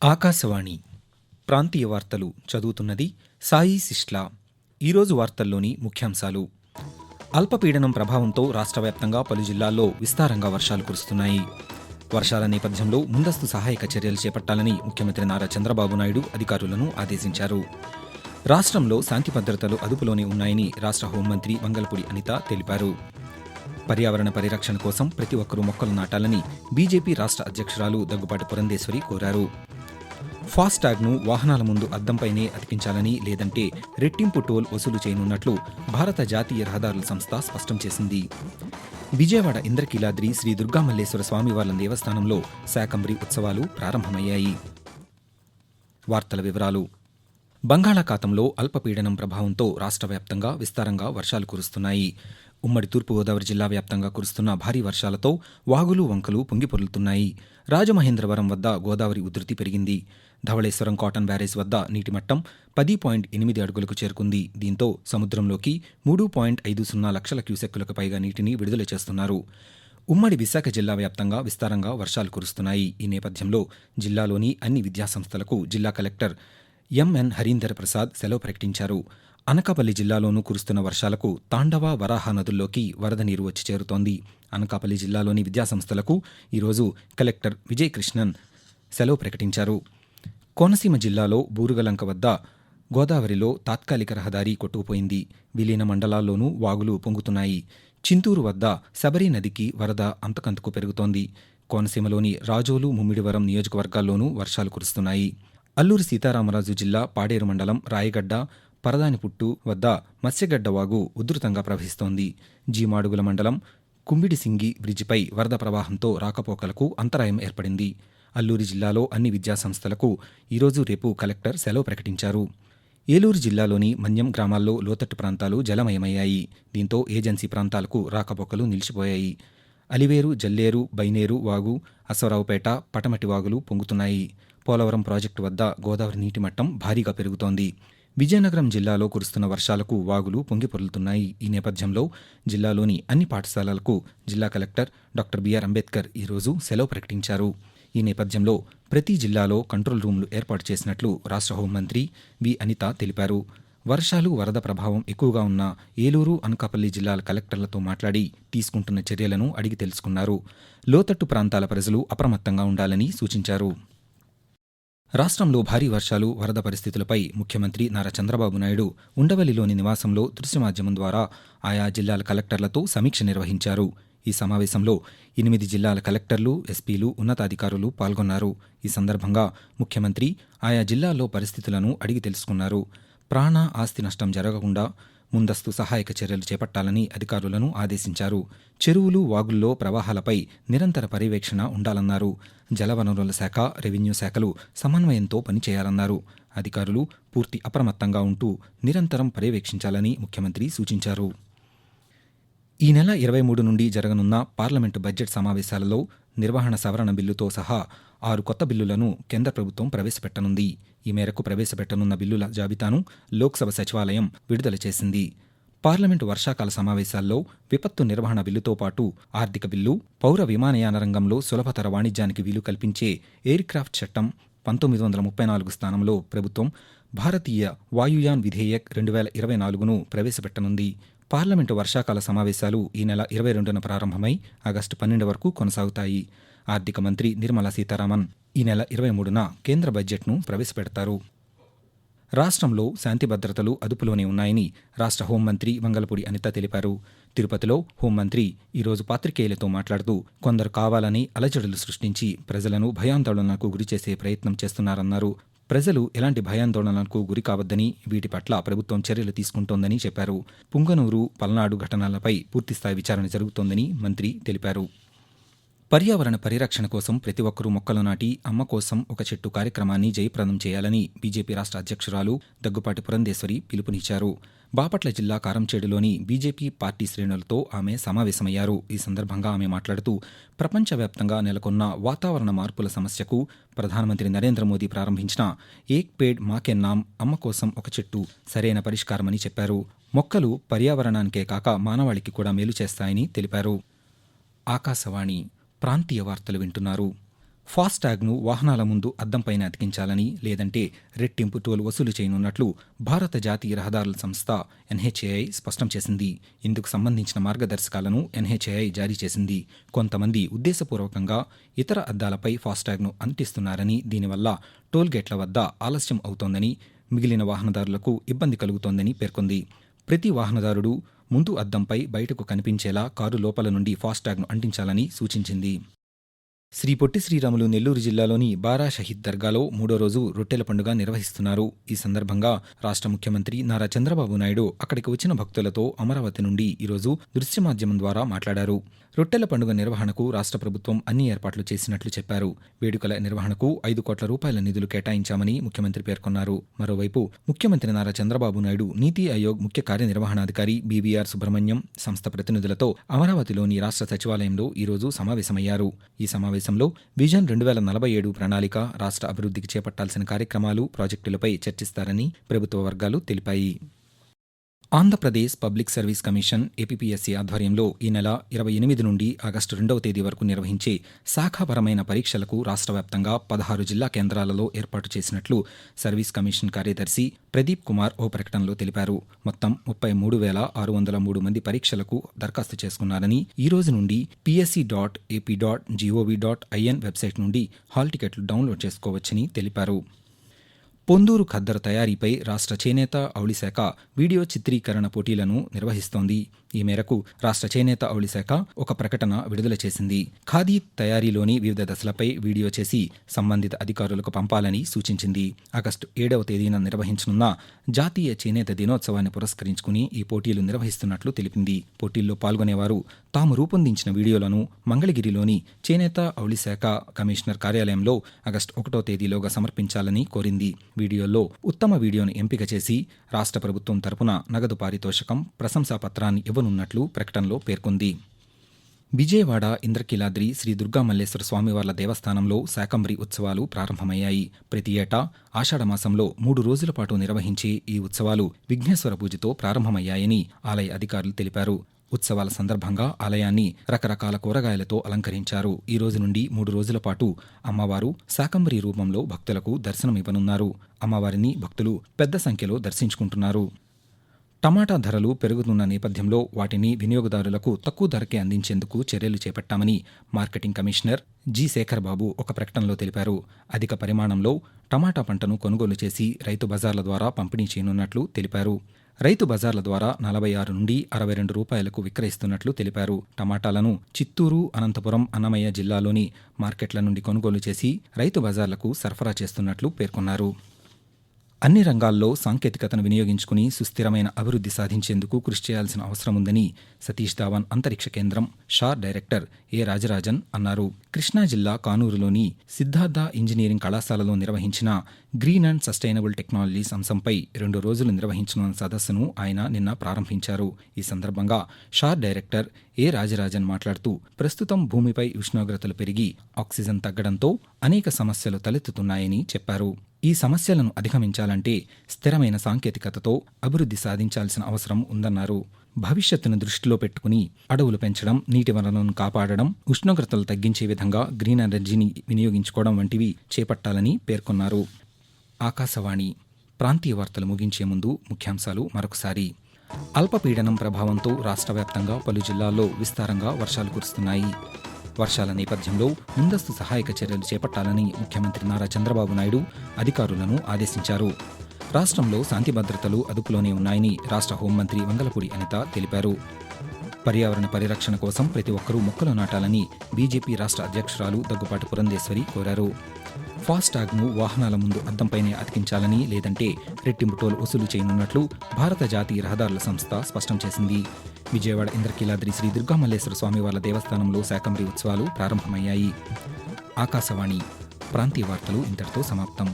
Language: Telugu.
ఆకాశవాణి ప్రాంతీయ వార్తలు చదువుతున్నది సాయి సిస్లా. ఈరోజు వార్తల్లోని ముఖ్యాంశాలు. అల్పపీడనం ప్రభావంతో రాష్ట్ర వ్యాప్తంగా పలు జిల్లాల్లో విస్తారంగా వర్షాలు కురుస్తున్నాయి. వర్షాల నేపథ్యంలో ముందస్తు సహాయక చర్యలు చేపట్టాలని ముఖ్యమంత్రి నారా చంద్రబాబు నాయుడు అధికారులను ఆదేశించారు. రాష్ట్రంలో శాంతి భద్రతలు అదుపులోనే ఉన్నాయని రాష్ట్ర హోంమంత్రి వంగలపూడి అనిత తెలిపారు. పర్యావరణ పరిరక్షణ కోసం ప్రతి ఒక్కరూ మొక్కలు నాటాలని బీజేపీ రాష్ట్ర అధ్యక్షురాలు దగ్గుబాటి పురంధేశ్వరి కోరారు. ఫాస్టాగ్ను వాహనాల ముందు అద్దంపైనే అతికించాలని, లేదంటే రెట్టింపు టోల్ వసూలు చేయనున్నట్లు భారత జాతీయ రహదారుల సంస్థ స్పష్టం చేసింది. విజయవాడ ఇంద్రకీలాద్రి శ్రీ దుర్గామల్లేశ్వర స్వామివార్ల దేవస్థానంలో శాకంబరి ఉత్సవాలు ప్రారంభమయ్యాయి. వార్తల వివరాలు. బంగాళాఖాతంలో అల్పపీడనం ప్రభావంతో రాష్ట్ర వ్యాప్తంగా విస్తారంగా వర్షాలు కురుస్తున్నాయి. ఉమ్మడి తూర్పుగోదావరి జిల్లా వ్యాప్తంగా కురుస్తున్న భారీ వర్షాలతో వాగులు వంకలు పొంగిపొర్లుతున్నాయి. రాజమహేంద్రవరం వద్ద గోదావరి ఉధృతి పెరిగింది. ధవళేశ్వరం కాటన్ బ్యారేజ్ వద్ద నీటి మట్టం 10.8 అడుగులకు చేరుకుంది. దీంతో సముద్రంలోకి 3.50 లక్షల క్యూసెక్కులకు పైగా నీటిని విడుదల చేస్తున్నారు. ఉమ్మడి విశాఖ జిల్లా వ్యాప్తంగా విస్తారంగా వర్షాలు కురుస్తున్నాయి. ఈ నేపథ్యంలో జిల్లాలోని అన్ని విద్యాసంస్థలకు జిల్లా కలెక్టర్ ఎంఎన్ హరీందర్ ప్రసాద్ సెలవు ప్రకటించారు. అనకాపల్లి జిల్లాలోనూ కురుస్తున్న వర్షాలకు తాండవ, వరాహ నదుల్లోకి వరద నీరు వచ్చి చేరుతోంది. అనకాపల్లి జిల్లాలోని విద్యాసంస్థలకు ఈరోజు కలెక్టర్ విజయ్ కృష్ణన్ సెలవు ప్రకటించారు. కోనసీమ జిల్లాలో బూరుగలంక వద్ద గోదావరిలో తాత్కాలిక రహదారి కొట్టుకుపోయింది. విలీన మండలాల్లోనూ వాగులు పొంగుతున్నాయి. చింతూరు వద్ద శబరి నదికి వరద అంతకంతకు పెరుగుతోంది. కోనసీమలోని రాజోలు, ముమ్మిడివరం నియోజకవర్గాల్లోనూ వర్షాలు కురుస్తున్నాయి. అల్లూరి సీతారామరాజు జిల్లా పాడేరు మండలం రాయగడ్డ, పరదానిపుట్టు వద్ద మత్స్యగడ్డ వాగు ఉధృతంగా ప్రవహిస్తోంది. జీమాడుగుల మండలం కుంబిడిసింగి బ్రిడ్జిపై వరద ప్రవాహంతో రాకపోకలకు అంతరాయం ఏర్పడింది. అల్లూరి జిల్లాలో అన్ని విద్యాసంస్థలకు ఈరోజు రేపు కలెక్టర్ సెలవు ప్రకటించారు. ఏలూరు జిల్లాలోని మన్యం గ్రామాల్లో లోతట్టు ప్రాంతాలు జలమయమయ్యాయి. దీంతో ఏజెన్సీ ప్రాంతాలకు రాకపోకలు నిలిచిపోయాయి. అలివేరు, జల్లేరు, బైనేరు వాగు, అశ్వరావుపేట, పటమటి వాగులు పొంగుతున్నాయి. పోలవరం ప్రాజెక్టు వద్ద గోదావరి నీటి మట్టం భారీగా పెరుగుతోంది. విజయనగరం జిల్లాలో కురుస్తున్న వర్షాలకు వాగులు పొంగిపొర్లుతున్నాయి. ఈ నేపథ్యంలో జిల్లాలోని అన్ని పాఠశాలలకు జిల్లా కలెక్టర్ డాక్టర్ బిఆర్ అంబేద్కర్ ఈరోజు సెలవు ప్రకటించారు. ఈ నేపథ్యంలో ప్రతి జిల్లాలో కంట్రోల్ రూమ్లు ఏర్పాటు చేసినట్లు రాష్ట్ర హోంమంత్రి వి అనిత తెలిపారు. వర్షాలు, వరద ప్రభావం ఎక్కువగా ఉన్న ఏలూరు, అనకాపల్లి జిల్లాల కలెక్టర్లతో మాట్లాడి తీసుకుంటున్న చర్యలను అడిగి తెలుసుకున్నారు. లోతట్టు ప్రాంతాల ప్రజలు అప్రమత్తంగా ఉండాలని సూచించారు. రాష్ట్రంలో భారీ వర్షాలు, వరద పరిస్థితులపై ముఖ్యమంత్రి నారా చంద్రబాబు నాయుడు ఉండవల్లిలోని నివాసంలో దృశ్య మాధ్యమం ద్వారా ఆయా జిల్లాల కలెక్టర్లతో సమీక్ష నిర్వహించారు. ఈ సమావేశంలో 8 జిల్లాల కలెక్టర్లు, ఎస్పీలు, ఉన్నతాధికారులు పాల్గొన్నారు. ఈ సందర్భంగా ముఖ్యమంత్రి ఆయా జిల్లాల్లో పరిస్థితులను అడిగి తెలుసుకున్నారు. ప్రాణ, ఆస్తి నష్టం జరగకుండా ముందస్తు సహాయక చర్యలు చేపట్టాలని అధికారులను ఆదేశించారు. చెరువులు, వాగుల్లో ప్రవాహాలపై నిరంతర పర్యవేక్షణ ఉండాలన్నారు. జలవనరుల శాఖ, రెవెన్యూ శాఖలు సమన్వయంతో పనిచేయాలన్నారు. అధికారులు పూర్తి అప్రమత్తంగా ఉంటూ నిరంతరం పర్యవేక్షించాలని ముఖ్యమంత్రి సూచించారు. ఈ నెల 23 నుండి జరగనున్న పార్లమెంటు బడ్జెట్ సమావేశాలలో నిర్వహణ సవరణ బిల్లుతో సహా 6 కొత్త బిల్లులను కేంద్ర ప్రభుత్వం ప్రవేశపెట్టనుంది. ఈ మేరకు ప్రవేశపెట్టనున్న బిల్లుల జాబితాను లోక్సభ సచివాలయం విడుదల చేసింది. పార్లమెంటు వర్షాకాల సమావేశాల్లో విపత్తు నిర్వహణ బిల్లుతో పాటు ఆర్థిక బిల్లు, పౌర విమానయాన రంగంలో సులభతర వాణిజ్యానికి వీలు కల్పించే ఎయిర్ క్రాఫ్ట్ చట్టం 1934 స్థానంలో ప్రభుత్వం భారతీయ వాయుయాన్ విధేయక్ 2024ను ప్రవేశపెట్టనుంది. పార్లమెంటు వర్షాకాల సమావేశాలు ఈ నెల 22న ప్రారంభమై ఆగస్టు 12 వరకు కొనసాగుతాయి. ఆర్థిక మంత్రి నిర్మలా సీతారామన్ ఈ నెల 23న కేంద్ర బడ్జెట్ను ప్రవేశపెడతారు. రాష్ట్రంలో శాంతి భద్రతలు అదుపులోనే ఉన్నాయని రాష్ట్ర హోంమంత్రి వంగలపూడి అనిత తెలిపారు. తిరుపతిలో హోంమంత్రి ఈరోజు పాత్రికేయులతో మాట్లాడుతూ కొందరు కావాలని అలజడులు సృష్టించి ప్రజలను భయాందోళనలకు గురిచేసే ప్రయత్నం చేస్తున్నారన్నారు. ప్రజలు ఎలాంటి భయాందోళనలకు గురి కావద్దని, వీటి పట్ల ప్రభుత్వం చర్యలు తీసుకుంటోందని చెప్పారు. పుంగనూరు, పల్నాడు ఘటనలపై పూర్తిస్థాయి విచారణ జరుగుతోందని మంత్రి తెలిపారు. పర్యావరణ పరిరక్షణ కోసం ప్రతి ఒక్కరూ మొక్కలు నాటి అమ్మ కోసం ఒక చెట్టు కార్యక్రమాన్ని జయప్రదం చేయాలని బీజేపీ రాష్ట్ర అధ్యక్షురాలు దగ్గుబాటి పురంధేశ్వరి పిలుపునిచ్చారు. బాపట్ల జిల్లా కారంచేడులోని బీజేపీ పార్టీ శ్రేణులతో ఆమె సమావేశమయ్యారు. ఈ సందర్భంగా ఆమె మాట్లాడుతూ ప్రపంచవ్యాప్తంగా నెలకొన్న వాతావరణ మార్పుల సమస్యకు ప్రధానమంత్రి నరేంద్ర మోదీ ప్రారంభించిన ఏక్ పేడ్ మా కే నామ్, అమ్మ కోసం ఒక చెట్టు సరైన పరిష్కారమని చెప్పారు. మొక్కలు పర్యావరణానికే కాక మానవాళికి కూడా మేలు చేస్తాయని తెలిపారు. ఆకాశవాణి ప్రాంతీయ వార్తలు వింటున్నారు. ఫాస్టాగ్ను వాహనాల ముందు అద్దంపైన అతికించాలని, లేదంటే రెట్టింపు టోల్ వసూలు చేయనున్నట్లు భారత జాతీయ రహదారుల సంస్థ ఎన్హెచ్ఏఐ స్పష్టం చేసింది. ఇందుకు సంబంధించిన మార్గదర్శకాలను ఎన్హెచ్ఏఐ జారీ చేసింది. కొంతమంది ఉద్దేశపూర్వకంగా ఇతర అద్దాలపై ఫాస్టాగ్ను అంటిస్తున్నారని, దీనివల్ల టోల్ గేట్ల వద్ద ఆలస్యం అవుతోందని, మిగిలిన వాహనదారులకు ఇబ్బంది కలుగుతోందని పేర్కొంది. ప్రతి వాహనదారుడు ముందు అద్దంపై బయటకు కనిపించేలా కారు లోపల నుండి ఫాస్టాగ్ను అంటించాలని సూచించింది. శ్రీ పొట్టి శ్రీరాములు నెల్లూరు జిల్లాలోని బారా షహీద్ దర్గాలో 3వ రోజు రొట్టెల పండుగ నిర్వహిస్తున్నారు. ఈ సందర్భంగా రాష్ట్ర ముఖ్యమంత్రి నారా చంద్రబాబు నాయుడు అక్కడికి వచ్చిన భక్తులతో అమరావతి నుండి ఈరోజు దృశ్య మాధ్యమం ద్వారా మాట్లాడారు. రొట్టెల పండుగ నిర్వహణకు రాష్ట్ర ప్రభుత్వం అన్ని ఏర్పాట్లు చేసినట్లు చెప్పారు. వేడుకల నిర్వహణకు 5 కోట్ల రూపాయల నిధులు కేటాయించామని ముఖ్యమంత్రి పేర్కొన్నారు. మరోవైపు ముఖ్యమంత్రి నారా చంద్రబాబు నాయుడు నీతి ఆయోగ్ ముఖ్య కార్యనిర్వహణాధికారి బీవీఆర్ సుబ్రహ్మణ్యం సంస్థ ప్రతినిధులతో అమరావతిలోని రాష్ట్ర సచివాలయంలో ఈరోజు సమావేశమయ్యారు. ఈ సమావేశంలో విజన్ 2047 ప్రణాళిక, రాష్ట్ర అభివృద్ధికి చేపట్టాల్సిన కార్యక్రమాలు, ప్రాజెక్టులపై చర్చిస్తారని ప్రభుత్వ వర్గాలు తెలిపాయి. Andhra Pradesh public service commission APPSC ఆధ్వర్యంలో ఈ నెల 28 నుండి ఆగస్టు 2వ తేదీ వరకు నిర్వహించే శాఖాపరమైన పరీక్షలకు రాష్ట్ర వ్యాప్తంగా 16 జిల్లా కేంద్రాలలో ఏర్పాటు చేసినట్లు సర్వీస్ కమిషన్ కార్యదర్శి ప్రదీప్ కుమార్ ఓ ప్రకటనలో తెలిపారు. మొత్తం 33,603 మంది పరీక్షలకు దరఖాస్తు చేసుకున్నారని, ఈ రోజు నుండి psc.ap.gov.in వెబ్సైట్ నుండి హాల్ టికెట్లు డౌన్లోడ్ చేసుకోవచ్చని తెలిపారు. పొందూరు ఖద్దరు తయారీపై రాష్ట్ర చేనేత ఔళి శాఖ వీడియో చిత్రీకరణ పోటీలను నిర్వహిస్తోంది. ఈ మేరకు రాష్ట్ర చేనేత ఔళి శాఖ ఒక ప్రకటన విడుదల చేసింది. ఖాదీ తయారీలోని వివిధ దశలపై వీడియో చేసి సంబంధిత అధికారులకు పంపాలని సూచించింది. ఆగస్టు 7వ తేదీన నిర్వహించనున్న జాతీయ చేనేత దినోత్సవాన్ని పురస్కరించుకుని ఈ పోటీలు నిర్వహిస్తున్నట్లు తెలిపింది. పోటీల్లో పాల్గొనేవారు తాము రూపొందించిన వీడియోలను మంగళగిరిలోని చేనేత ఔళి శాఖ కమిషనర్ కార్యాలయంలో ఆగస్టు 1వ తేదీలోగా సమర్పించాలని కోరింది. వీడియోలో ఉత్తమ వీడియోను ఎంపిక చేసి రాష్ట్ర ప్రభుత్వం తరపున నగదు పారితోషికం, ప్రశంసా పత్రాన్ని ఇవ్వనున్నట్లు ప్రకటనలో పేర్కొంది. విజయవాడ ఇంద్రకీలాద్రి శ్రీ దుర్గామల్లేశ్వర స్వామివార్ల దేవస్థానంలో శాకంబరి ఉత్సవాలు ప్రారంభమయ్యాయి. ప్రతి ఏటా ఆషాఢమాసంలో 3 రోజుల పాటు నిర్వహించే ఈ ఉత్సవాలు విఘ్నేశ్వర పూజతో ప్రారంభమయ్యాయని ఆలయ అధికారులు తెలిపారు. ఉత్సవాల సందర్భంగా ఆలయాన్ని రకరకాల కూరగాయలతో అలంకరించారు. ఈ రోజు నుండి 3 రోజుల పాటు అమ్మవారు శాకంబరి రూపంలో భక్తులకు దర్శనమివ్వనున్నారు. అమ్మవారిని భక్తులు పెద్ద సంఖ్యలో దర్శించుకుంటున్నారు. టమాటా ధరలు పెరుగుతున్న నేపథ్యంలో వాటిని వినియోగదారులకు తక్కువ ధరకే అందించేందుకు చర్యలు చేపట్టామని మార్కెటింగ్ కమిషనర్ జి శేఖర్ బాబు ఒక ప్రకటనలో తెలిపారు. అధిక పరిమాణంలో టమాటా పంటను కొనుగోలు చేసి రైతు బజార్ల ద్వారా పంపిణీ చేయనున్నట్లు తెలిపారు. రైతు బజార్ల ద్వారా 46 నుండి 62 రూపాయలకు విక్రయిస్తున్నట్లు తెలిపారు. టమాటాలను చిత్తూరు, అనంతపురం, అన్నమయ్య జిల్లాలోని మార్కెట్ల నుండి కొనుగోలు చేసి రైతు బజార్లకు సరఫరా చేస్తున్నట్లు పేర్కొన్నారు. అన్ని రంగాల్లో సాంకేతికతను వినియోగించుకుని సుస్థిరమైన అభివృద్ధి సాధించేందుకు కృషి చేయాల్సిన అవసరం ఉందని సతీష్ ధావన్ అంతరిక్ష కేంద్రం షార్ డైరెక్టర్ ఏ రాజరాజన్ అన్నారు. కృష్ణా జిల్లా కానూరులోని సిద్ధార్థ ఇంజనీరింగ్ కళాశాలలో నిర్వహించిన గ్రీన్ అండ్ సస్టైనబుల్ టెక్నాలజీస్ అంశంపై 2 రోజులు నిర్వహించనున్న సదస్సును ఆయన నిన్న ప్రారంభించారు. ఈ సందర్భంగా షార్ డైరెక్టర్ ఏ రాజరాజన్ మాట్లాడుతూ, ప్రస్తుతం భూమిపై ఉష్ణోగ్రతలు పెరిగి ఆక్సిజన్ తగ్గడంతో అనేక సమస్యలు తలెత్తుతున్నాయని చెప్పారు. ఈ సమస్యలను అధిగమించాలంటే స్థిరమైన సాంకేతికతతో అభివృద్ధి సాధించాల్సిన అవసరం ఉందన్నారు. భవిష్యత్తును దృష్టిలో పెట్టుకుని అడవులు పెంచడం, నీటి వనరులను కాపాడడం, ఉష్ణోగ్రతలు తగ్గించే విధంగా గ్రీన్ ఎనర్జీని వినియోగించుకోవడం వంటివి చేపట్టాలని పేర్కొన్నారు. ఆకాశవాణి ప్రాంతీయ వార్తలు ముగించే ముందు ముఖ్యాంశాలు మరొకసారి. అల్పపీడనం ప్రభావంతో రాష్ట్ర వ్యాప్తంగా పలు జిల్లాల్లో విస్తారంగా వర్షాలు కురుస్తున్నాయి. వర్షాల నేపథ్యంలో ముందస్తు సహాయక చర్యలు చేపట్టాలని ముఖ్యమంత్రి నారా చంద్రబాబు నాయుడు అధికారులను ఆదేశించారు. రాష్ట్రంలో శాంతి భద్రతలు అదుపులోనే ఉన్నాయని రాష్ట్ర హోంమంత్రి వంగలపూడి అనిత తెలిపారు. పర్యావరణ పరిరక్షణ కోసం ప్రతి ఒక్కరూ మొక్కలు నాటాలని బీజేపీ రాష్ట్ర అధ్యక్షురాలు దగ్గుపాటి పురంధేశ్వరి కోరారు. ఫాస్టాగ్ను వాహనాల ముందు అద్దంపైనే అతికించాలని, లేదంటే రెట్టింపు టోల్ వసూలు చేయనున్నట్లు భారత జాతీయ రహదారుల సంస్థ స్పష్టం చేసింది. విజయవాడ ఇంద్రకీలాద్రి శ్రీ దుర్గామల్లేశ్వర స్వామివార్ల దేవస్థానంలో శాకంబరి ఉత్సవాలు ప్రారంభమయ్యాయి. ఆకాశవాణి ప్రాంతీయ వార్తలు ఇంతటితో సమాప్తం.